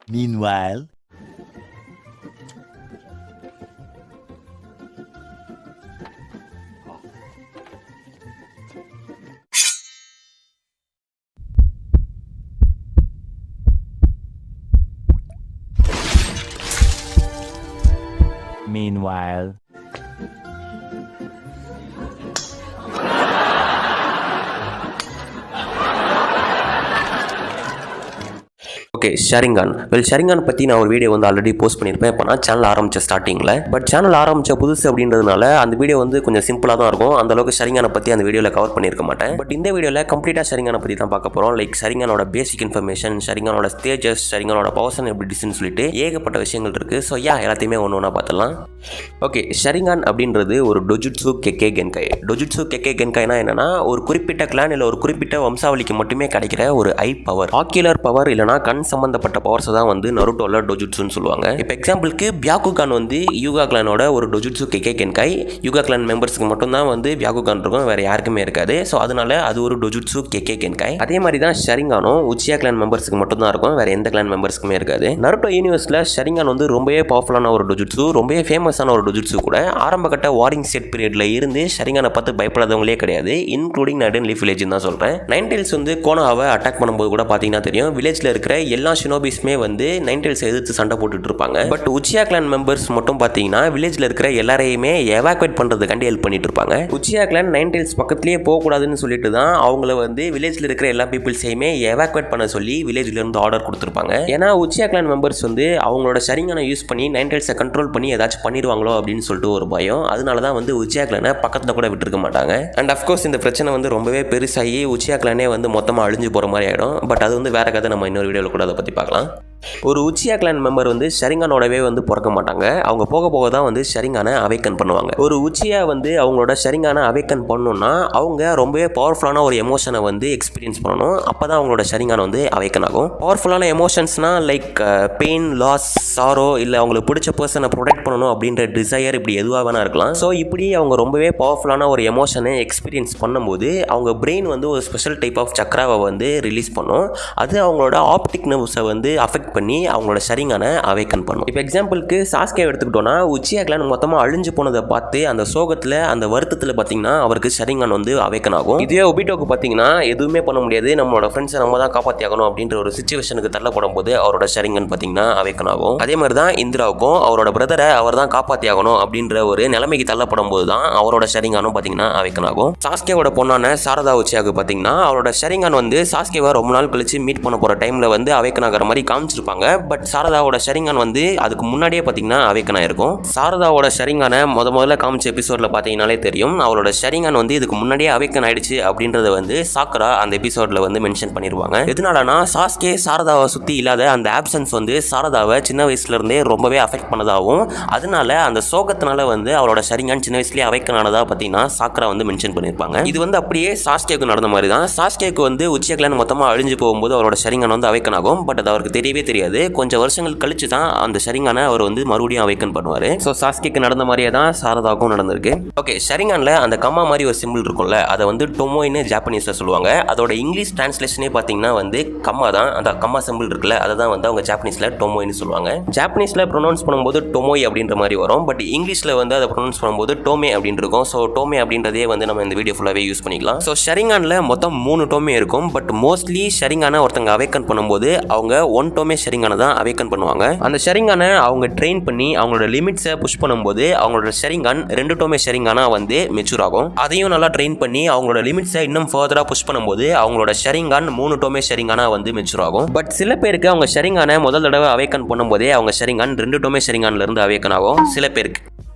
Meanwhile, meanwhile. Okay, ஷரிங்கான். ஷரிங்கான் பற்றி நான் ஒரு வீடியோ வந்து ஆல்ரெடி போஸ்ட் பண்ணியிருப்பேன். இப்போ நான் சேனல் ஆரம்பித்த ஸ்டார்டிங்கில். பட் சேனல் ஆரம்பித்த புதுசு அப்படின்றதுனால அந்த வீடியோ வந்து கொஞ்சம் சிம்பிளாக தான் இருக்கும். அந்தளவுக்கு ஷரிங்கானை பற்றி அந்த வீடியோவில் கவர் பண்ணியிருக்க மாட்டேன். பட் இந்த வீடியோவில் கம்ப்ளீட்டாக ஷரிங்கானை பற்றி தான் பார்க்க போகிறோம். லைக் ஷரிங்கானோட பேசிக் இன்ஃபர்மேஷன், ஷரிங்கானோட ஸ்டேஜஸ், ஷரிங்கானோட பவர்ஸ் அண்ட் எபிலிட்டிஸ்னு சொல்லிட்டு ஏகப்பட்ட விஷயங்கள் இருக்குது. ஸோ எல்லாத்தையுமே ஒன்று ஒன்றா பார்த்துடலாம். ஓகே, ஷரிங்கான் அப்படின்றது ஒரு டொஜுட்சு கெக்கே கென்கை. டொஜுட்சு கெக்கே கென்கைனா என்னன்னா, ஒரு குறிப்பிட்ட கிளான் இல்லை ஒரு குறிப்பிட்ட வம்சாவளிக்கு மட்டுமே கிடைக்கிற ஒரு ஐ பவர், ஆக்கியுலர் பவர் இல்லைனா கண் சம்பந்தப்பட்ட பவர்ஸ் தான் வந்து நருட்டோல டொஜுட்சுன்னு சொல்லுவாங்க. இப்போ எக்ஸாம்பிளுக்கு பியாகுகான் வந்து யூகா கிளானோட ஒரு டொஜுட்சு கெக்கே கென்கை. யூகா கிளான் மெம்பர்ஸ்க்கு மட்டும் தான் வந்து பியாகுகான் இருக்கும், வேற யாருக்குமே இருக்காது. ஸோ அதனால அது ஒரு டொஜுட்சு கெக்கே கென்கை. அதே மாதிரி தான் ஷரிங்கானும் உச்சியா கிளான் மெம்பர்ஸ்க்கு மட்டும் தான் இருக்கும், வேற எந்த கிளான் மெம்பர்ஸ்க்குமே இருக்காது. நருட்டோ யூனிவர்ஸ்ல ஷரிங்கான் வந்து ரொம்பவே பவர்ஃபுல்லான ஒரு டொஜுட்சு, ரொம்பவே ஃபேமஸான ஒரு டொஜுட்சு கூட. ஆரம்ப கட்ட வாரிங் செட் பீரியட்ல இருந்து ஷரிங்கானை பார்த்து பயப்படாதவங்களே கிடையாது, இன்க்ளூடிங் நடன் லீஃப் வில்லேஜ் தான் சொல்றேன். நைன்டெயில்ஸ் வந்து கோனோஹாவை அட்டாக் பண்ணும்போது கூட பாத்தீங்கன்னா தெரியும், வில்லேஜ்ல இருக்கிற எல்லா ஷினோபிஸ்மே வந்து நைன்டெயில்ஸ் எதிர்த்து சண்டை போட்டுட்டு இருப்பாங்க. பட் உச்சியா கிளான் மெம்பர்ஸ் மட்டும் பாத்தீங்கன்னா வில்லேஜ்ல இருக்கிற எல்லாரையுமே எவாக்குவேட் பண்றதுக்காண்டி ஹெல்ப் பண்ணிட்டு இருப்பாங்க. உச்சியா கிளான் நைன்டெயில்ஸ் பக்கத்திலேயே போகக்கூடாதுன்னு சொல்லிட்டு தான் அவங்கள வந்து வில்லேஜ்ல இருக்கிற எல்லா பீப்புள்ஸையுமே எவாக்குவேட் பண்ண சொல்லி வில்லேஜ்ல இருந்து ஆர்டர் கொடுத்துருப்பாங்க. ஏன்னா உச்சியா கிளான் மெம்பர்ஸ் வந்து அவங்களோட ஷரிங்கானை யூஸ் பண்ணி நைன்டெயில்ஸை கண்ட்ரோல் பண்ணி ஏதாச்சும் பண்ணிடுவாங்களோ அப்படின்னு சொல்லிட்டு ஒரு பயம். அதனால தான் வந்து உச்சியா கிளானை பக்கத்தில் கூட விட்டுருக்க மாட்டாங்க. அண்ட் அஃப்கோர்ஸ் இந்த பிரச்சனை வந்து ரொம்பவே பெருசாகி உச்சியா கிளானே வந்து மொத்தமாக அழிஞ்சு போகிற மாதிரி ஆகிடும். பட் அது வந்து வேற கதை, நம்ம இன்னொரு வீடியோவில் கூட அதை பற்றி பார்க்கலாம். ஒரு உச்சியா கிளான் மெம்பர் வந்து ஷரிங்கானோடவே வந்து பிறக்க மாட்டாங்க. அவங்க போக போக தான் வந்து ஷரிங்கானை அவேக்கன் பண்ணுவாங்க. ஒரு உச்சியா வந்து அவங்களோட ஷரிங்கானை அவேக்கன் பண்ணணும்னா அவங்க ரொம்பவே பவர்ஃபுல்லான ஒரு எமோஷனை வந்து எக்ஸ்பீரியன்ஸ் பண்ணணும். அப்போ தான் அவங்களோட ஷரிங்கான் வந்து அவேக்கன் ஆகும். பவர்ஃபுல்லான எமோஷன்ஸ்னால் லைக் பெயின், லாஸ், சாரோ, இல்லை அவங்களுக்கு பிடிச்ச பர்சனை ப்ரொடெக்ட் பண்ணணும் அப்படின்ற டிசையர், இப்படி எதுவாக வேணா இருக்கலாம். ஸோ இப்படி அவங்க ரொம்பவே பவர்ஃபுல்லான ஒரு எமோஷனை எக்ஸ்பீரியன்ஸ் பண்ணும்போது அவங்க பிரெயின் வந்து ஒரு ஸ்பெஷல் டைப் ஆஃப் சக்ராவை வந்து ரிலீஸ் பண்ணும். அது அவங்களோட ஆப்டிக் நர்வ்ஸை வந்து அஃபெக்ட் பண்ணி அவங்களோட ஷரிங்கானை அவேக்கன் பண்ணும். இப்போ எக்ஸாம்பிளுக்கு சாஸ்கே எடுத்துக்கிட்டோம்னா, உச்சியா கிளான் மொத்தமாக அழிஞ்சு போனதை பார்த்து அந்த சோகத்தில், அந்த வருத்தத்தில் பார்த்தீங்கன்னா அவருக்கு ஷரிங்கான் வந்து அவேக்கன் ஆகும். இதுவே ஒபிட்டோக்கு பார்த்தீங்கன்னா எதுவுமே பண்ண முடியாது, நம்மளோட ஃப்ரெண்ட்ஸை நம்ம தான் காப்பாற்றி ஆகணும் அப்படின்ற ஒரு சிச்சுவேஷனுக்கு தள்ளப்படும் போது அவரோட ஷரிங்கான் பார்த்தீங்கன்னா அவேக்கன் ஆகும். அதே மாதிரி தான் இந்திராவுக்கும் அவரோட பிரதரை அவர் தான் காப்பாற்றி ஆகணும் அப்படின்ற ஒரு நிலைமைக்கு தள்ளப்படும் போது தான் அவரோட ஷரிங்கானும் பார்த்தீங்கன்னா அவேக்கன் ஆகும். சாஸ்கேவோட பொண்ணான சாரதா உச்சியாவுக்கு பார்த்தீங்கன்னா அவரோட ஷரிங்கான் வந்து சாஸ்கேவை ரொம்ப நாள் கழிச்சு மீட் பண்ண போகிற டைமில் வந்து அவேக்கன் ஆகிற மாதிரி காமிச்சிருப்பாங்க. பட் சாரதாவோட ஷரிங்கான் வந்து அதுக்கு முன்னாடியே பார்த்தீங்கன்னா அவேக்கன் ஆயிருக்கும். சாரதாவோட ஷரிங்கானை முதல்ல காமிச்ச எபிசோட்ல பார்த்தீங்கன்னாலே தெரியும், அவளோட ஷரிங்கான் வந்து இதுக்கு முன்னாடியே அவேக்கன் ஆயிடுச்சு அப்படின்றத வந்து சாக்குரா அந்த எபிசோட்ல வந்து மென்ஷன் பண்ணிருவாங்க. எதனாலனா சாஸ்கே சாரதாவை சுற்றி இல்லாத அந்த ஆப்சன்ஸ் வந்து சாரதாவை சின்ன வயசுல இருந்தே ரொம்பவே அஃபெக்ட் பண்ணதாகவும், அதனால அந்த சோகத்தினால வந்து அவளோட ஷரிங்கான் சின்ன வயசுலேயே அவேக்கன் ஆனதா பார்த்தீங்கன்னா சாக்குரா வந்து மென்ஷன் பண்ணியிருப்பாங்க. இது வந்து அப்படியே சாஸ்கேக்கு நடந்த மாதிரி தான். சாஸ்கேக்கு வந்து உச்சியா கிளான் மொத்தமாக அழிஞ்சு போகும்போது அவரோட ஷரிங்கான் வந்து அவேக்கன் ஆகும். பட் அது அவருக்கு தெரியவே தெரியாது. கொஞ்சம் வருஷங்கள் கழிச்சு தான் அந்த ஷரிங்கானை அவர் வந்து மறுபடியும் அவேக்கன் பண்ணுவார். ஸோ சாஸ்கேக்கு நடந்த மாதிரியே தான் சாரதாவுக்கும் நடந்திருக்கு. ஓகே, ஷரிங்கானில் அந்த கம்மா மாதிரி ஒரு சிம்பிள் இருக்கும்ல, அதை வந்து டொமோயின்னு ஜாப்பனீஸில் சொல்லுவாங்க. அதோட இங்கிலீஷ் டிரான்ஸ்லேஷனே பார்த்தீங்கன்னா வந்து கம்மா தான். அந்த கம்மா சிம்பிள் இருக்குல்ல, அதை தான் வந்து அவங்க ஜாப்பனீஸில் டொமோயின்னு சொல்லுவாங்க. ஜாப்பனீஸில் ப்ரொனவுன்ஸ் பண்ணும்போது டொமோய் அப்படின்ற மாதிரி வரும். பட் இங்கிலீஷில் வந்து அதை ப்ரொனவுன்ஸ் பண்ணும்போது டோமே அப்படின்னு இருக்கும். ஸோ டோமே அப்படின்றதே வந்து நம்ம இந்த வீடியோ ஃபுல்லாகவே யூஸ் பண்ணிக்கலாம். ஸோ ஷரிங்கானில் மொத்தம் 3 டோமே இருக்கும். பட் மோஸ்ட்லி ஷரிங்கானை ஒருத்தங்க அவேக்கன் பண்ணும்போது அவங்க 1 டோமே ஷரிங்கானை தான் அவேக்கன் பண்ணுவாங்க. அந்த ஷரிங்கானை அவங்க ட்ரெயின் பண்ணி அவங்களோட லிமிட்ஸை புஷ் பண்ணும்போது அவங்களோட ஷரிங்கான் 2 டோமே ஷரிங்கானா வந்து மெச்சூர் ஆகும். அதையும் நல்லா ட்ரெயின் பண்ணி அவங்களோட லிமிட்ஸை இன்னும் ஃபர்தரா புஷ் பண்ணும்போது அவங்களோட ஷரிங்கான் 3 டோமே ஷரிங்கானா வந்து மெச்சூர் ஆகும். பட் சில பேருக்கு அவங்க ஷரிங்கானை முதல் தடவை அவேக்கன் பண்ணும்போதே அவங்க ஷரிங்கான் 2 டோமே ஷரிங்கான்ல இருந்து அவேக்கன் ஆகும். சில பேருக்கு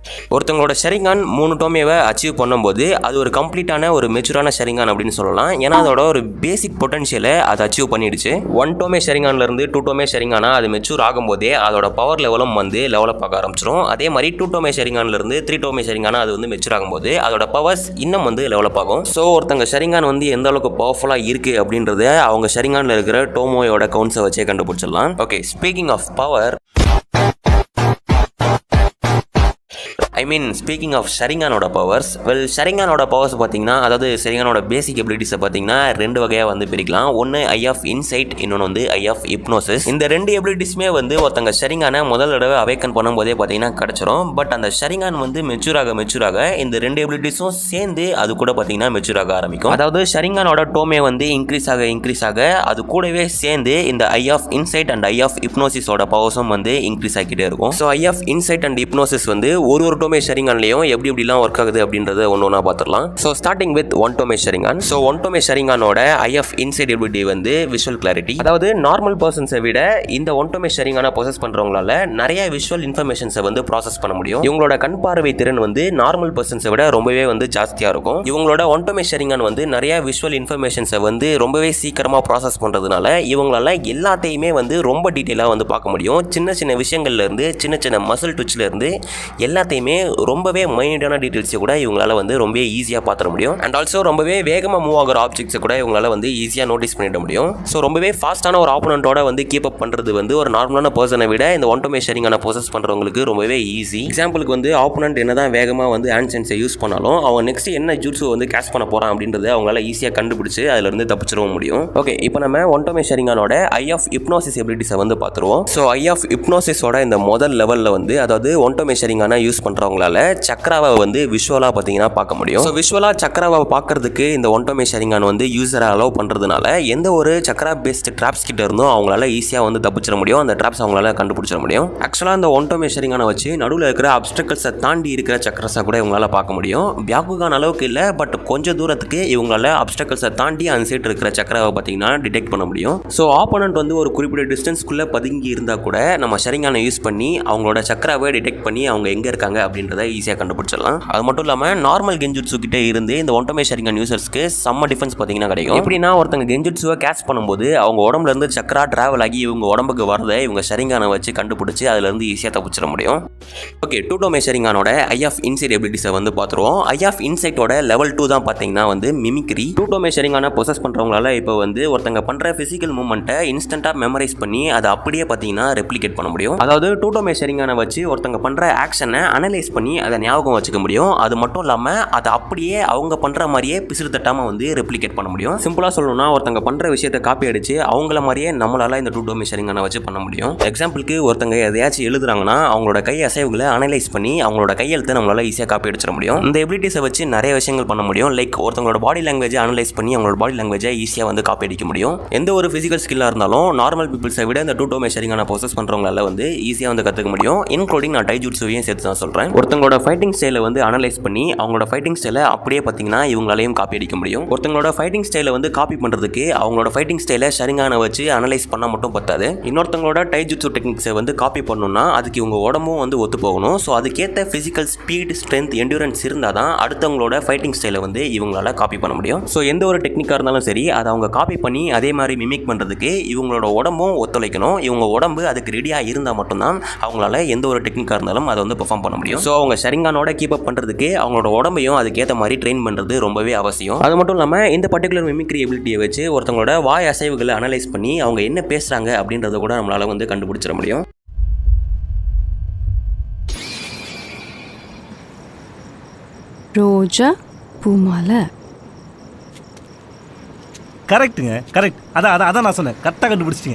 ஒருத்தவங்களோட ஷரிங்கான் 3 டோமேவை அச்சீவ் பண்ணும்போது அது ஒரு கம்ப்ளீட்டான ஒரு மெச்சூரான ஷரிங்கான் அப்படின்னு சொல்லலாம். ஏன்னா அதோட ஒரு பேசிக் பொட்டன்ஷியலை அதை அச்சீவ் பண்ணிடுச்சு. 1 டோமே ஷரிங்கான்ல இருந்து 2 டோமே ஷரிங்கானா அது மெச்சூர் ஆகும்போதே அதோட பவர் லெவலும் வந்து டெவலப் ஆக ஆரம்பிச்சிடும். அதே மாதிரி 2 டோமே ஷரிங்கான்ல இருந்து 3 டோமே ஷரிங்கானா அது வந்து மெச்சூர் ஆகும்போது அதோட பவர்ஸ் இன்னும் வந்து டெவலப் ஆகும். ஸோ ஒருத்தங்க ஷரிங்கான் வந்து எந்த அளவுக்கு பவர்ஃபுல்லாக இருக்கு அப்படின்றத அவங்க ஷரிங்கான்ல இருக்கிற டோமோயோட கவுண்ட்ஸை வச்சே கண்டுபிடிச்சிடலாம். Okay, speaking of power, I mean speaking of ஷரிங்கானோட பவர்ஸ். ஷரிங்கானோட பவர்ஸ் பார்த்தீங்கன்னா, அதாவது ஷரிங்கானோட பேசிக் எபிலிட்டிஸை பார்த்தீங்கன்னா 2 வகையாக வந்து பிரிக்கலாம். ஒன்று ஐ ஆஃப் இன்சைட், இன்னொன்று வந்து ஐ ஆஃப் ஹிப்னோசிஸ். இந்த 2 எபிலிட்டிஸுமே வந்து ஒருத்தங்க ஷரிங்கானை முதல் தடவை அவேக்கன் பண்ணும்போதே பார்த்தீங்கன்னா கிடச்சிரும். பட் அந்த ஷரிங்கான் வந்து மெச்சூராக இந்த 2 எபிலிட்டிஸும் சேர்ந்து அது கூட பார்த்தீங்கன்னா மெச்சூராக ஆரம்பிக்கும். அதாவது ஷரிங்கானோட டோமே வந்து இன்க்ரீஸ் ஆக அது கூடவே சேர்ந்து இந்த eye of insight and eye of ஹிப்னோசிஸோட பவர்ஸும் வந்து இன்க்ரீஸ் ஆகிட்டே இருக்கும். So eye of insight and hypnosis வந்து ஒரு டோமே ஷரிங்கான்லையும் எப்படிலாம் ஒர்க் ஆகுது அப்படின்றத ஒன்று பார்த்துடலாம். So starting with one tomoe Sharingan. So one tomoe ஷரிங்கானோட ஐ ஆஃப் இன்சைட் எபிலிட்டி வந்து விஷுவல் கிளாரிட்டி. அதாவது நார்மல் பர்சன்ஸை விட இந்த ஒன் டோமே ஷரிங்கானை ப்ராசஸ் பண்ணுறவங்களால நிறைய விஷுவல் இன்ஃபர்மேஷன்ஸை வந்து ப்ராசஸ் பண்ண முடியும். இவங்களோட கண் பார்வை திறன் வந்து நார்மல் பர்சன்ஸை விட ரொம்பவே வந்து ஜாஸ்தியாக இருக்கும். இவங்களோட ஒன் டோமே ஷரிங்கான் வந்து நிறைய விஷுவல் இன்ஃபர்மேஷன்ஸை வந்து ரொம்பவே சீக்கிரமாக ப்ராசஸ் பண்ணுறதுனால இவங்களால எல்லாத்தையுமே வந்து ரொம்ப டீட்டெயிலாக வந்து பார்க்க முடியும். சின்ன விஷயங்கள்லேருந்து சின்ன மசில் ட்விட்ச்லேருந்து எல்லாத்தையுமே ரொம்பவே மைனியூட்டான டீட்டெயில்ஸை கூட இவங்களால வந்து ரொம்ப ஈஸியாக பார்த்துட முடியும். அண்ட் ஆல்சோ ரொம்பவே வேகமாக மூவ் ஆகிற ஆப்ஜெக்ட்ஸை கூட இவங்களால வந்து ஈஸியாக நோட்டீஸ் பண்ணிட முடியும். ஸோ ரொம்பவே ஃபாஸ்ட்டான ஒரு ஆப்போனண்ட்டோட வந்து கீப் அப் பண்ணுறது வந்து ஒரு நார்மலான பர்சனை விட இந்த ஒன் டோமே ஷரிங்கான ப்ராசஸ் பண்ணுறவங்களுக்கு ரொம்பவே ஈஸி. எக்ஸாம்பிளுக்கு வந்து ஆப்போனண்ட் என்ன தான் வேகமாக வந்து ஹேண்ட் சென்ஸை யூஸ் பண்ணாலும் அவன் நெக்ஸ்ட் என்ன ஜூட்ஸு வந்து கேஷ் பண்ண போகிறான் அப்படின்றத அவங்களால ஈஸியாக கண்டுபிடிச்சு அதிலிருந்து தப்பிச்சிடவும் முடியும். ஓகே, இப்போ நம்ம ஒன் டோமே ஷரிங்கானோட ஐ ஆஃப் ஹிப்னோசிஸ் எபிலிட்டிஸை வந்து பார்த்துருவோம். ஸோ ஐ ஆஃப் ஹிப்னோசிஸோட இந்த முதல் லெவலில் வந்து அதாவது ஒன் டோமே ஷரிங்கான யூஸ் பண்ணுறவங்களால சக்கராவை வந்து விஷுவலாக பார்த்தீங்கன்னா பார்க்க முடியும். ஸோ விஷுவலாக சக்கராவை பார்க்கறதுக்கு இந்த ஒன் டோமே ஷரிங்கான் வந்து யூஸரை அலோவ் பண்ணுறதுனால எந்த ஒரு சக்கரா பேஸ்ட் ட்ராப்ஸ் கிட்ட இருந்தும் அவங்களால ஈஸியாக வந்து தப்பிச்சிட முடியும். அந்த ட்ராப்ஸ் அவங்களால கண்டுபிடிச்சிட முடியும். ஆக்சுவலாக இந்த ஒன் டோமே ஷரிங்கானை வச்சு நடுவில் இருக்கிற அப்ஸ்டக்கல்ஸை தாண்டி இருக்கிற சக்கரஸை கூட இவங்களால பார்க்க முடியும். பியாக்குகான் அளவுக்கு இல்லை, பட் கொஞ்சம் தூரத்துக்கு இவங்களால அப்ஸ்டக்கல்ஸை தாண்டி அந்த சைட் இருக்கிற சக்கராவை பார்த்தீங்கன்னா டிடெக்ட் பண்ண முடியும். ஸோ ஆப்போனண்ட் வந்து ஒரு குறிப்பிட்ட டிஸ்டன்ஸ்குள்ளே பதுங்கி இருந்தால் கூட நம்ம ஷரிங்கானை யூஸ் பண்ணி அவங்களோட சக்கராவை டிடெக்ட் பண்ணி அவங்க எங்கே இருக்காங்க அப்படின்றத ஈஸியாக கண்டுபிடிச்சிடலாம். அது மட்டும் இல்லாமல் நார்மல் கெஞ்சுட்ஸு கிட்டே இருந்து இந்த ஒன் டோமே ஷரிங்கான் யூசர்ஸ்க்கு செம்ம டிஃபென்ஸ் பார்த்தீங்கன்னா கிடைக்கும். எப்படின்னா ஒருத்தங்க கெஞ்சுட்ஸுவை கேட்ச் பண்ணும்போது அவங்க உடம்புல இருந்து சக்கரா டிராவல் ஆகி இவங்க உடம்புக்கு வரதை இவங்க ஷரிங்கானை வச்சு கண்டுபிடிச்சி அதுலேருந்து ஈஸியாக தப்பிச்சிட முடியும். ஓகே, டூ டோமே ஷரிங்கானோட ஐ ஆஃப் இன்சைட் எபிலிட்டிஸை வந்து பார்த்துருவோம். ஐ ஆஃப் இன்சைட்டோட லெவல் 2 தான் பார்த்தீங்கன்னா வந்து மிமிக்ரி. டூ டோமே ஷரிங்கானை ப்ரொசஸ் பண்ணுறவங்களால இப்போ வந்து ஒருத்தங்க பண்ணுற ஃபிசிக்கல் மூவ்மெண்ட்டை இன்ஸ்டன்ட்டாக மெமரைஸ் பண்ணி அதை அப்படியே பார்த்தீங்கன்னா ரெப்ளிகேட் பண்ண முடியும். அதாவது டூ டோமே ஷரிங்கானை வச்சு ஒருத்தங்க பண்ணுற ஆக்ஷனை அனலைஸ் பண்ணி அதை ஞாபகம் வச்சுக்க முடியும். அது மட்டும் இல்லாமல் அதை அப்படியே அவங்க பண்ணுற மாதிரியே பிசிறு தட்டாமல் வந்து ரெப்ளிகேட் பண்ண முடியும். சிம்பிளாக சொல்லணும்னா ஒருத்தங்க பண்ணுற விஷயத்தை காப்பி அடிச்சு அவங்கள மாதிரியே நம்மளால இந்த டூ டோமே ஷரிங்கானை வச்சு பண்ண முடியும். எக்ஸாம்பிளுக்கு ஒருத்தங்க எதையாச்சும் எழுதுறாங்கன்னா அவங்களோட கை அசைவுகளை அனலைஸ் பண்ணி அவங்களோட கையெழுத்தை நம்மளால ஈஸியாக காப்பி அடிச்சிட முடியும். இந்த எபிலிட்டிஸை வச்சு நிறைய விஷயங்கள் பண்ண முடியும். லைக் ஒருத்தங்களோட பாடி லாங்குவேஜை அனலைஸ் பண்ணி அவங்களோட பாடி லாங்குவேஜை ஈஸியாக வந்து காப்பி அடிக்க முடியும். எந்த ஒரு ஃபிசிக்கல் ஸ்கில்லாக இருந்தாலும் நார்மல் பீப்பிள்ஸை விட இந்த டூ டோமே ஷரிங்கான ப்ராசஸ் பண்ணுறவங்களால வந்து ஈஸியாக வந்து கற்றுக்க முடியும். இன்க்ளூடிங் நான் டைஜூட்ஸுவையும் சேர்த்து தான் சொல்கிறேன். ஒருத்தங்களோட ஃபைட்டிங் ஸ்டைலை வந்து அனலைஸ் பண்ணி அவங்களோட ஃபைட்டிங் ஸ்டைலை அப்படியே பார்த்தீங்கன்னா இவங்களாலையும் காப்பி அடிக்க முடியும். ஒருத்தங்களோட ஃபைட்டிங் ஸ்டைலை வந்து காப்பி பண்ணுறதுக்கு அவங்களோட ஃபைட்டிங் ஸ்டைலை ஷரிங்கானை வச்சு அனலைஸ் பண்ணால் மட்டும் பத்தாது. இன்னொருத்தங்களோட டைஜூட்ஸு டெக்னிக்ஸை வந்து காப்பி பண்ணணும்னா அதுக்கு இவங்க உடம்பும் வந்து ஒத்து போகணும். ஸோ அதுக்கேற்ற ஃபிசிக்கல் ஸ்பீட், ஸ்ட்ரென்த், என்டூரன்ஸ் இருந்தால் தான் அடுத்தவங்களோட ஃபைட்டிங் ஸ்டைலை வந்து இவங்களால காப்பி பண்ண முடியும். ஸோ எந்த ஒரு டெக்னிக்காக இருந்தாலும் சரி அதை அவங்க காப்பி பண்ணி அதே மாதிரி மிமிக் பண்ணுறதுக்கு இவங்களோட உடம்பும் ஒத்துழைக்கணும். இவங்க உடம்பு அதுக்கு ரெடியாக இருந்தால் மட்டும்தான் அவங்களால எந்த ஒரு டெக்னிக்காக இருந்தாலும் அதை வந்து பெர்ஃபார்ம் பண்ண முடியும். ஸோ அவங்க ஷரிங்கானோட கீப் அப் பண்ணுறதுக்கு அவங்களோட உடம்பையும் அதுக்கேற்ற மாதிரி ட்ரெயின் பண்ணுறது ரொம்பவே அவசியம். அது மட்டும் இல்லாமல் இந்த பர்டிகுலர் மிமிக்ரி எபிலிட்டியை வச்சு ஒருத்தவங்களோட வாய் அசைவுகளை அனலைஸ் பண்ணி அவங்க என்ன பேசுகிறாங்க அப்படின்றத கூட நம்மளால வந்து கண்டுபிடிச்சிட முடியும். ரோஜா பூமாலை. கரெக்ட்டுங்க, கரெக்ட். அதான் நான் சொன்னேன், கரெக்டாக கண்டுபிடிச்சிட்டீங்க.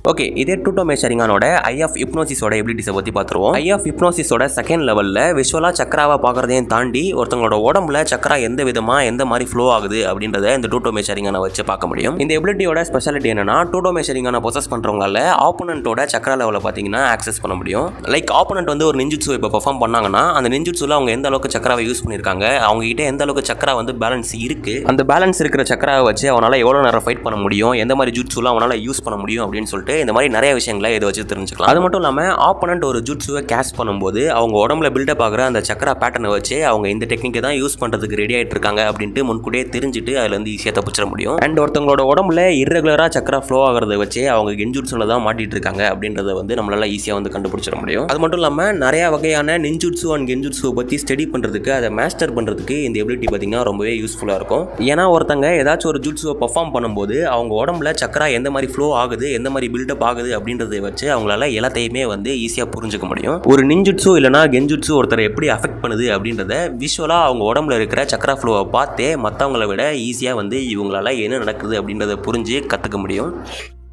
ஓகே, இதே டூ டோமே ஷரிங்கானோட ஐ ஆஃப் ஹிப்னோசிஸோட எபிலிட்டிஸை பற்றி பார்த்துருவோம். ஐ ஆஃப் ஹிப்னோசிஸோட செகண்ட் லெவலில் விஷுவலாக சக்கராவை பார்க்குறதையும் தாண்டி ஒருத்தங்களோட உடம்புல சக்கரா எந்த விதமாக எந்த மாதிரி ஃப்ளோ ஆகுது அப்படின்றத இந்த டூ டோமே ஷரிங்கானை வச்சு பார்க்க முடியும். இந்த எபிலிட்டியோட ஸ்பெஷாலிட்டி என்னன்னா டூ டோமே ஷரிங்கானை ப்ரொசஸ் பண்ணுறவங்களால ஆப்போனண்ட்டோட சக்கரா லெவலில் பார்த்தீங்கன்னா ஆக்சஸ் பண்ண முடியும். லைக் ஆப்போனண்ட் வந்து ஒரு நிஞ்சுட்ஸு இப்போ பெர்ஃபார்ம் பண்ணாங்கன்னா அந்த நிஞ்சுட்ஸுல அவங்க எந்த அளவுக்கு சக்கராவை யூஸ் பண்ணியிருக்காங்க, அவங்க கிட்ட எந்த அளவுக்கு சக்கரா வந்து பேலன்ஸ் இருக்குது, அந்த பேலன்ஸ் இருக்கிற சக்கராவை வச்சு அவனால் எவ்வளோ நேரம் ஃபைட் பண்ண முடியும், எந்த மாதிரி ஜூட்ஸுலாம் அவனால் யூஸ் பண்ண முடியும் அப்படின்னு சொல்லிட்டு இந்த மாதிரி நிறைய விஷயங்களை இதை வச்சு தெரிஞ்சுக்கலாம். அது மட்டும் இல்லாமல் ஆப்போனண்ட் ஒரு ஜூட்ஸுவை கேஷ் பண்ணும்போது அவங்க உடம்புல பில்டப் ஆகிற அந்த சக்கரா பேட்டர்னை வச்சு அவங்க இந்த டெக்னிக்கை தான் யூஸ் பண்ணுறதுக்கு ரெடி ஆகிட்டு இருக்காங்க அப்படின்ட்டு முன்கூட்டியே தெரிஞ்சுட்டு அதில் வந்து ஈஸியாக தப்பிச்சிட முடியும். அண்ட் ஒருத்தவங்களோட உடம்புல இர்ரெகுலராக சக்கரா ஃப்ளோ ஆகிறத வச்சு அவங்க கெஞ்சுட்ஸில் தான் மாட்டிட்டு இருக்காங்க அப்படின்றத வந்து நம்மளால ஈஸியாக வந்து கண்டுபிடிச்சிட முடியும். அது மட்டும் இல்லாமல் நிறைய வகையான நிஞ்சுட்ஸு அண்ட் கெஞ்சுட்ஸுவை பற்றி ஸ்டடி பண்ணுறதுக்கு அதை மாஸ்டர் பண்ணுறதுக்கு இந்த எபிலிட்டி பார்த்தீங்கன்னா ரொம்பவே யூஸ்ஃபுல்லாக இருக்கும். ஏன்னா ஒருத்தங்க ஏதாச்சும் ஒரு ஜூட்ஸுவை பர்ஃபார்ம் பண்ணும்போது அவங்க உடம்புல சக்கரா எந்த மாதிரி ஃப்ளோ ஆகுது, எந்த மாதிரி பில்டப் பில்டப் ஆகுது அப்படின்றத வச்சு அவங்களால எல்லாத்தையுமே வந்து ஈஸியாக புரிஞ்சுக்க முடியும். ஒரு நிஞ்சுட்ஸு இல்லைனா கெஞ்சுட்ஸு ஒருத்தரை எப்படி அஃபெக்ட் பண்ணுது அப்படின்றத விஷுவலாக அவங்க உடம்புல இருக்கிற சக்கரா ஃப்ளோவை பார்த்தே மற்றவங்கள விட ஈஸியாக வந்து இவங்களால என்ன நடக்குது அப்படின்றத புரிஞ்சு கற்றுக்க முடியும்.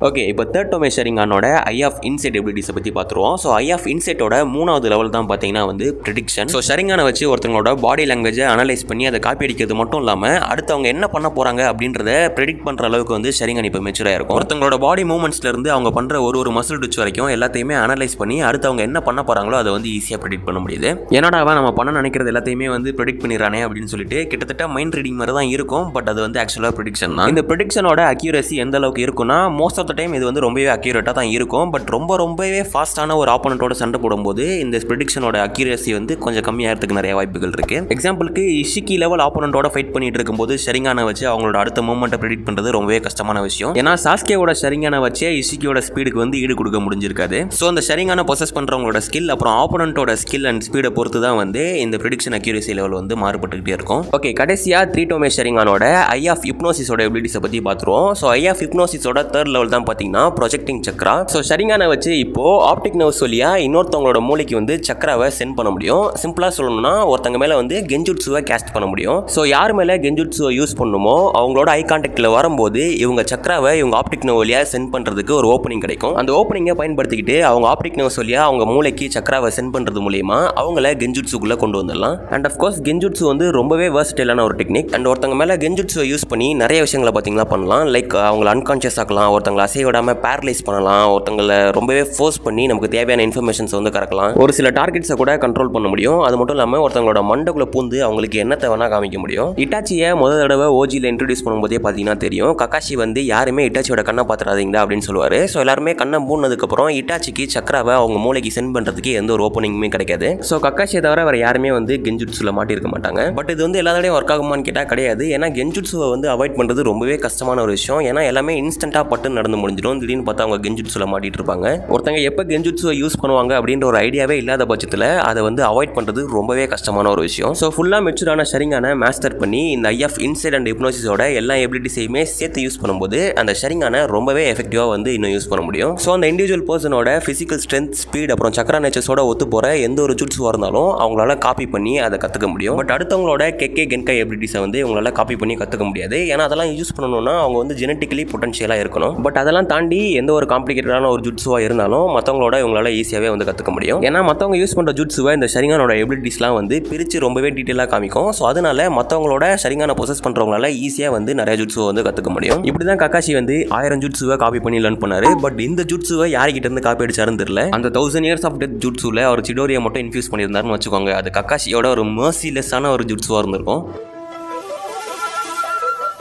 ஓகே, இப்போ தேர்ட் டொமே ஷரிங்கானோட ஐ ஆஃப் இன்சைட் எபிலிட்டிஸை பற்றி பார்த்துருவோம். ஸோ ஐ ஆஃப் இன்சைட்டோட 3வது லெவல் தான் பார்த்தீங்கன்னா வந்து ப்ரிடிக்ஷன். ஸோ ஷரிங்கானை வச்சு ஒருத்தங்களோட பாடி லாங்குவேஜை அனலைஸ் பண்ணி அதை காப்பி அடிக்கிறது மட்டும் இல்லாமல் அடுத்து அவங்க என்ன பண்ண போகிறாங்க அப்படின்றத ப்ரெடிக்ட் பண்ணுற அளவுக்கு வந்து ஷரிங்கான் இப்போ மெச்சூராக இருக்கும். ஒருத்தங்களோட பாடி மூவ்மெண்ட்ஸ்லேருந்து அவங்க பண்ணுற ஒரு மசில் ட்விச் வரைக்கும் எல்லாத்தையுமே அனலைஸ் பண்ணி அடுத்து அவங்க என்ன பண்ண போகிறாங்களோ அதை வந்து ஈஸியாக ப்ரெடிக்ட் பண்ண முடியுது. ஏன்னாடா நம்ம பண்ண நினைக்கிறது எல்லாத்தையுமே வந்து ப்ரெடிக்ட் பண்ணிடுறானே அப்படின்னு சொல்லிட்டு கிட்டத்தட்ட மைண்ட் ரீடிங் மாதிரி தான் இருக்கும். பட் அது வந்து ஆக்சுவலாக ப்ரெடிக்ஷன் தான். இந்த ப்ரெடிக்ஷனோட அக்யூரசி எந்த அளவுக்கு இருக்குன்னா மோஸ்ட் ஆஃப் த டைம் இது வந்து ரொம்பவே அக்யூரேட்டாக தான் இருக்கும். பட் ரொம்பவே ஃபாஸ்ட்டான ஒரு ஆப்போனண்ட்டோட சண்டை போடும்போது இந்த ப்ரெடிக்ஷனோட அக்யூரசி வந்து கொஞ்சம் கம்மியாகிறதுக்கு நிறைய வாய்ப்புகள் இருக்குது. எக்ஸாம்பிளுக்கு இஷிகி லெவல் ஆப்போனண்ட்டோட ஃபைட் பண்ணிட்டு இருக்கும்போது ஷரிங்கானை வச்சு அவங்களோட அடுத்த மூவ்மெண்ட்டை ப்ரெடிக்ட் பண்ணுறது ரொம்பவே கஷ்டமான விஷயம். ஏன்னா சாஸ்கேவோட ஷரிங்கானை வச்சே இஷிகியோட ஸ்பீடுக்கு வந்து ஈடு கொடுக்க முடிஞ்சிருக்காது. ஸோ அந்த ஷரிங்கானை பொசஸ் பண்ணுறவங்களோட ஸ்கில் அப்புறம் ஆப்போனண்ட்டோட ஸ்கில் அண்ட் ஸ்பீடை பொறுத்து தான் வந்து இந்த ப்ரெடிக்ஷன் அக்யூரசி லெவல் வந்து மாறுபட்டுக்கிட்டே இருக்கும். ஓகே, கடைசியாக 3 டொமே ஷரிங்கானோட ஐ ஆஃப் ஹிப்னோசிஸோட எபிலிட்டிஸை பற்றி பார்த்துருவோம். ஸோ ஐ ஆஃப் ஹிப்னோசிஸோட 3rd லெவல் தான் பார்த்தீங்கன்னா ப்ரொஜெக்டிங் சக்ரா. ஸோ ஷரிங்கானை வச்சு இப்போ ஆப்டிக் நர்வ்ஸ் வழியா இன்னொருத்தவங்களோட மூளைக்கு வந்து சக்கராவை சென்ட் பண்ண முடியும். சிம்பிளாக சொல்லணும்னா ஒருத்தங்க மேலே வந்து கெஞ்சுட்ஸுவை கேஸ்ட் பண்ண முடியும். ஸோ யார் மேலே கெஞ்சுட்ஸுவை யூஸ் பண்ணுமோ அவங்களோட ஐ கான்டாக்டில் வரும்போது இவங்க சக்கராவை இவங்க ஆப்டிக் நர்வ் வழியா சென்ட் பண்ணுறதுக்கு ஒரு ஓப்பனிங் கிடைக்கும். அந்த ஓப்பனிங்கை பயன்படுத்திக்கிட்டு அவங்க ஆப்டிக் நர்வ்ஸ் வழியா அவங்க மூளைக்கு சக்கராவை சென்ட் பண்ணுறது மூலியமா அவங்கள கெஞ்சுட்ஸுக்குள்ளே கொண்டு வந்துடலாம். அண்ட் அஃப்கோர்ஸ் கெஞ்சுட்ஸு வந்து ரொம்பவே வெர்சடைலான ஒரு டெக்னிக். அண்ட் ஒருத்தங்க மேலே கெஞ்சுட்ஸுவை யூஸ் பண்ணி நிறைய விஷயங்களை பார்த்தீங்கன்னா பண்ணலாம். லைக் அவங்களை அன்கான்ஷியஸ் ஆக்கலாம், ஒருத்தங்களை அசைய விடாமல் பேரலைஸ் பண்ணலாம், ஒருத்தங்களை ரொம்பவே ஃபோர்ஸ் பண்ணி நமக்கு தேவையான இன்ஃபர்மேஷன்ஸை வந்து கறக்கலாம், ஒரு சில டார்கெட்ஸை கூட கண்ட்ரோல் பண்ண முடியும். அது மட்டும் இல்லாமல் ஒருத்தங்களோட மண்டக்குள்ள பூந்து அவங்களுக்கு என்ன தேவைன்னா காமிக்க முடியும். இட்டாச்சியை முதல் தடவை ஓஜியில் இன்ட்ரடியூஸ் பண்ணும்போதே பார்த்தீங்கன்னா தெரியும், கக்காஷி வந்து யாருமே இட்டாச்சியோட கண்ணை பார்த்துறாதீங்களா அப்படின்னு சொல்லுவார். ஸோ எல்லாருமே கண்ணை மூடினதுக்கப்புறம் இட்டாச்சிக்கு சக்கராவை அவங்க மூளைக்கு சென்ட் பண்ணுறதுக்கு எந்த ஒரு ஓப்பனிங்குமே கிடைக்காது. ஸோ கக்காஷியை தவிர வேறு யாருமே வந்து கெஞ்சுட்ஸில் மாட்டியிருக்க மாட்டாங்க. பட் இது வந்து எல்லா தடையும் ஒர்க் ஆகுமான்னு கேட்டால் கிடையாது. ஏன்னா கெஞ்சுட்ஸுவை வந்து அவாய்ட் பண்ணுறது ரொம்பவே கஷ்டமான ஒரு விஷயம். ஏன்னா எல்லாமே இன்ஸ்டன்ட்டாக பட்டு நடந்து முடிஞ்சிடும். திடீர்னு பார்த்தா அவங்க கெஞ்சுட்ஸில் மாட்டிட்டு இருப்பாங்க. ஒருத்தங்க எப்போ கெஞ்சுட்ஸுவை யூஸ் பண்ணுவாங்க அப்படின்ற ஒரு ஐடியாவே இல்லாத பட்சத்தில் அதை வந்து அவாய்ட் பண்ணுறது ரொம்பவே கஷ்டமான ஒரு விஷயம். ஸோ ஃபுல்லாக மெச்சூரான ஷரிங்கானை மாஸ்டர் பண்ணி இந்த ஐ ஆஃப் இன்சைட் அண்ட் ஹிப்னோசிஸோட எல்லா எபிலிட்டிஸையுமே சேர்த்து யூஸ் பண்ணும்போது அந்த ஷரிங்கானை ரொம்பவே எஃபெக்டிவாக வந்து இன்னும் யூஸ் பண்ண முடியும். ஸோ அந்த இண்டிவிஜுவல் பர்சனோட ஃபிசிக்கல் ஸ்ட்ரென்த், ஸ்பீட் அப்புறம் சக்கரா நேச்சர்ஸோட ஒத்து போகிற எந்த ஒரு ஜுட்ஸுவாக இருந்தாலும் அவங்களால காப்பி பண்ணி அதை கற்றுக்க முடியும். பட் அடுத்தவங்களோட கெக்கே கென்கை எபிலிட்டிஸை வந்து இவங்களால காப்பி பண்ணி கற்றுக்க முடியாது. ஏன்னா அதெல்லாம் யூஸ் பண்ணணும்னா அவங்க வந்து ஜெனட்டிக்கலி பொட்டன்ஷியலாக இருக்கணும். பட் அதெல்லாம் தாண்டி எந்த ஒரு காம்ப்ளிகேட்டடான ஒரு ஜுட்ஸுவாக இருந்தாலும் மற்றவங்களோட இவங்களால ஈஸியாகவே வந்து கற்றுக்க முடியும். ஏன்னா மற்றவங்க யூஸ் பண்ணுற ஜுட்ஸுவை இந்த ஷரிங்கானோட எபிலிட்டிஸ்லாம் வந்து பிரித்து ரொம்பவே டீட்டெயிலாக காமிக்கும். ஸோ அதனால மற்றவங்களோட ஷரிங்கானை பொசஸ் பண்ணுறவங்களால ஈஸியாக வந்து நிறைய ஜுட்ஸுவை வந்து கற்றுக்க முடியும். இப்படி தான் கக்காஷி வந்து 1000 ஜுட்ஸுவை காப்பி பண்ணி லேர்ன் பண்ணாரு. பட் இந்த ஜுட்ஸுவை யார்கிட்ட இருந்து காப்பி அடிச்சாருன்னு தெரியல. அந்த 1000 இயர்ஸ் ஆஃப் டெத் ஜுட்ஸுவில் அவர் சிடோரியை மட்டும் இன்ஃபியூஸ் பண்ணியிருந்தாருன்னு வச்சுக்கோங்க. அது கக்காஷியோட ஒரு மர்சிலெஸ்ஸான ஒரு ஜுட்ஸுவாக இருந்திருக்கும்.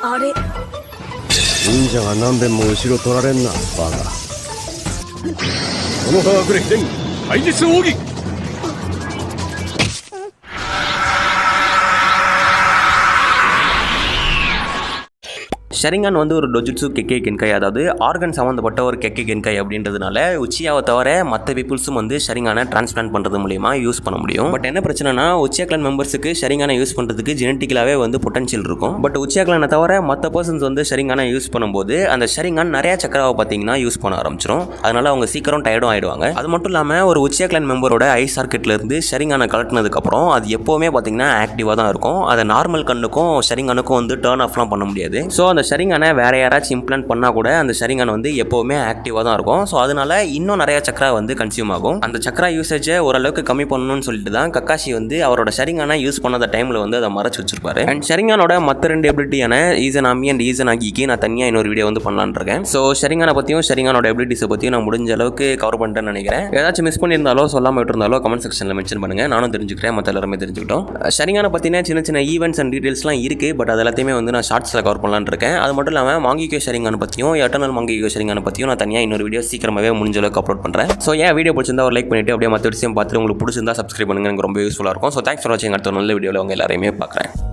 あれ忍者が何遍も後ろ取られんなバカ。この葉隠れ秘伝怪実奥義。ஷரிங்கான் வந்து ஒரு டொஜுட்ஸு கெக்கே கென்கை, அதாவது ஆர்கன் சம்மந்தப்பட்ட ஒரு கெக்கே கென்கை அப்படின்றதுனால உச்சியாவை தவிர மற்ற பீப்புள்ஸும் வந்து ஷரிங்கானை டிரான்ஸ்பிளான்ட் பண்ணுறது மூலிமா யூஸ் பண்ண முடியும். பட் என்ன பிரச்சனைனா உச்சியா கிளான் மெம்பர்ஸுக்கு ஷரிங்கானை யூஸ் பண்ணுறதுக்கு ஜெனட்டிக்கலாகவே வந்து பொட்டன்ஷியல் இருக்கும். பட் உச்சியா கிளானை தவிர மற்ற பர்சன்ஸ் வந்து ஷரிங்கானை யூஸ் பண்ணும்போது அந்த ஷரிங்கான் நிறைய சக்கராவை பார்த்தீங்கன்னா யூஸ் பண்ண ஆரம்பிச்சிடும். அதனால அவங்க சீக்கிரம் டயர்டும் ஆகிடுவாங்க. அது மட்டும் இல்லாமல் ஒரு உச்சியா கிளான் மெம்பரோட ஐ சார்க்கெட்லேருந்து ஷரிங்கானை கலட்டினதுக்கப்புறம் அது எப்போவுமே பார்த்தீங்கன்னா ஆக்டிவாக தான் இருக்கும். அதை நார்மல் கண்ணுக்கும் ஷரிங்கானுக்கும் வந்து டர்ன் ஆஃப்லாம் பண்ண முடியாது. ஸோ அந்த ஷரிங்கானை வேறு யாராச்சும் இம்ப்ளான்ட் பண்ணால் கூட அந்த ஷரிங்கான் வந்து எப்போவுமே ஆக்டிவாக தான் இருக்கும். ஸோ அதனால இன்னும் நிறைய சக்கரா வந்து கன்சியூம் ஆகும். அந்த சக்கரா யூசேஜை ஓரளவுக்கு கம்மி பண்ணணும்னு சொல்லிட்டு தான் கக்காஷி வந்து அவரோட ஷரிங்கானை யூஸ் பண்ணாத டைமில் வந்து அதை மறைச்சு வச்சிருப்பாரு. அண்ட் ஷரிங்கானோட மற்ற 2 எபிலிட்டியான ஈசனாமி அண்ட் ஈசனாகிக்கு நான் தனியாக இன்னொரு வீடியோ வந்து பண்ணலான்னு இருக்கேன். ஸோ ஷரிங்கானை பற்றியும் ஷரிங்கானோட எபிலிட்டிஸை பற்றியும் நான் முடிஞ்ச அளவுக்கு கவர் பண்ணிட்டேன்னு நினைக்கிறேன். ஏதாச்சும் மிஸ் பண்ணியிருந்தாலோ சொல்லாமல் விட்டுருந்தாலோ கமெண்ட் செக்ஷனில் மென்ஷன் பண்ணுங்கள். நானும் தெரிஞ்சுக்கிறேன், மற்ற எல்லாருமே தெரிஞ்சுக்கிட்டோம். ஷரிங்கானை பற்றின சின்ன சின்ன ஈவெண்ட்ஸ் அண்ட் டீட்டெயில்ஸ்லாம் இருக்குது. பட் அது எல்லாத்தையுமே வந்து நான் ஷார்ட்ஸில் கவர் பண்ணலான்னு இருக்கேன். அது மட்டும் இல்லாமல் மாங்கிகோ ஷரிங்கானை பற்றியும் எட்டர்னல் மாங்கிகோ ஷரிங்கானை பற்றியும் நான் தனியாக இன்னொரு வீடியோ சீக்கிரமாகவே முடிஞ்ச அளவுக்கு அப்லோட் பண்ணுறேன். ஸோ ஏன் வீடியோ பிடிச்சிருந்தா ஒரு லைக் பண்ணிவிட்டு அப்படியே மற்ற விஷயம் பார்த்துட்டு உங்களுக்கு பிடிச்சிருந்தா சப்ஸ்கிரைப் பண்ணுங்கள். எனக்கு ரொம்ப யூஸ்ஃபுல்லாக இருக்கும். ஸோ தேங்க்ஸ் ஃபார் வாட்சிங். அடுத்த நல்ல வீடியோவில் உங்கள் எல்லாரையுமே பார்க்குறேன்.